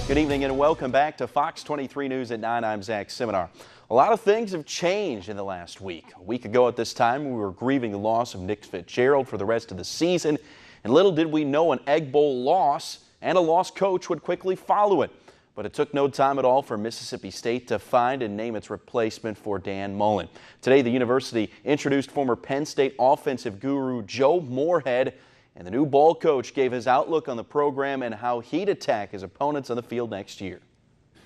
Good evening and welcome back to Fox 23 News at 9. I'm Zach Seminar. A lot of things have changed in the last week. A week ago at this time, we were grieving the loss of Nick Fitzgerald for the rest of the season. And little did we know an Egg Bowl loss and a lost coach would quickly follow it. But it took no time at all for Mississippi State to find and name its replacement for Dan Mullen. Today, the university introduced former Penn State offensive guru Joe Moorhead, and the new ball coach gave his outlook on the program and how he'd attack his opponents on the field next year.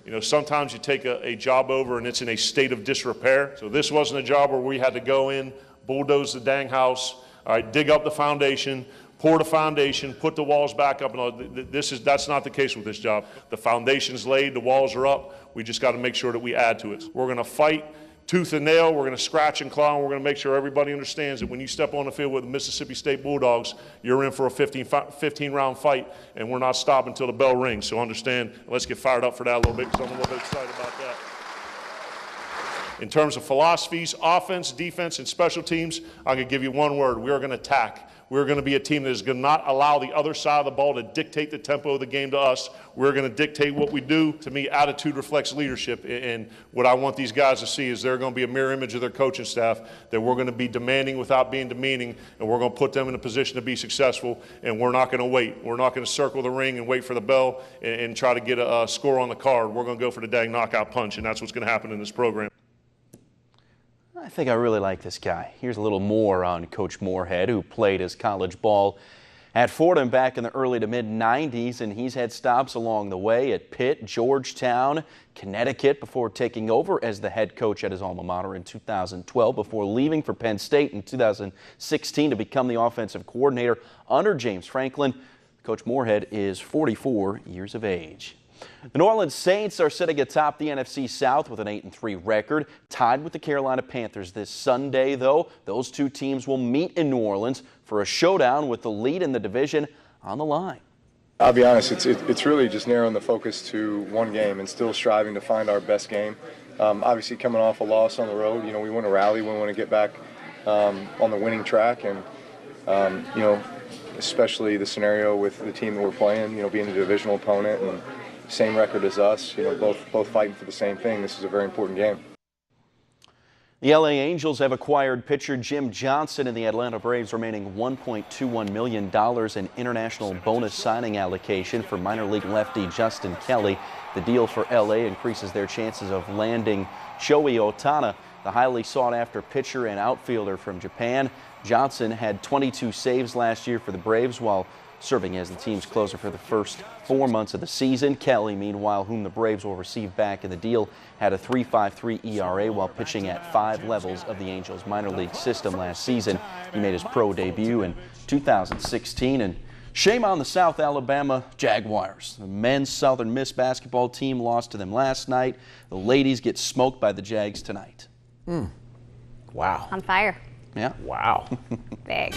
You know, sometimes you take a job over and it's in a state of disrepair. So this wasn't a job where we had to go in, bulldoze the dang house, all right, dig up the foundation, pour the foundation, put the walls back up. And that's not the case with this job. The foundation's laid, the walls are up. We just got to make sure that we add to it. We're going to fight tooth and nail. We're going to scratch and claw, and we're going to make sure everybody understands that when you step on the field with the Mississippi State Bulldogs, you're in for a 15-round fight, and we're not stopping until the bell rings. So understand, let's get fired up for that a little bit because I'm a little bit excited about that. In terms of philosophies, offense, defense, and special teams, I'm going to give you one word. We are going to attack. We're going to be a team that is going to not allow the other side of the ball to dictate the tempo of the game to us. We're going to dictate what we do. To me, attitude reflects leadership. And what I want these guys to see is they're going to be a mirror image of their coaching staff, that we're going to be demanding without being demeaning, and we're going to put them in a position to be successful, and we're not going to wait. We're not going to circle the ring and wait for the bell and try to get a score on the card. We're going to go for the dang knockout punch, and that's what's going to happen in this program. I think I really like this guy. Here's a little more on Coach Moorhead, who played his college ball at Fordham back in the early to mid-90s, and he's had stops along the way at Pitt, Georgetown, Connecticut before taking over as the head coach at his alma mater in 2012 before leaving for Penn State in 2016 to become the offensive coordinator under James Franklin. Coach Moorhead is 44 years of age. The New Orleans Saints are sitting atop the NFC South with an 8-3 record, tied with the Carolina Panthers this Sunday, though. Those two teams will meet in New Orleans for a showdown with the lead in the division on the line. I'll be honest, it's really just narrowing the focus to one game and still striving to find our best game. Obviously, coming off a loss on the road, you know, we want to rally, we want to get back on the winning track, and you know, especially the scenario with the team that we're playing, you know, being a divisional opponent and same record as us, you know, both fighting for the same thing. This is a very important game. The LA Angels have acquired pitcher Jim Johnson, and the Atlanta Braves remaining $1.21 million in international bonus signing allocation for minor league lefty Justin Kelly. The deal for LA increases their chances of landing Shohei Ohtani, the highly sought-after pitcher and outfielder from Japan. Johnson had 22 saves last year for the Braves while serving as the team's closer for the first 4 months of the season. Kelly, meanwhile, whom the Braves will receive back in the deal, had a 3.53 ERA while pitching at 5 levels of the Angels' minor league system last season. He made his pro debut in 2016, and shame on the South Alabama Jaguars. The men's Southern Miss basketball team lost to them last night. The ladies get smoked by the Jags tonight. Wow. On fire. Yeah. Wow. Big.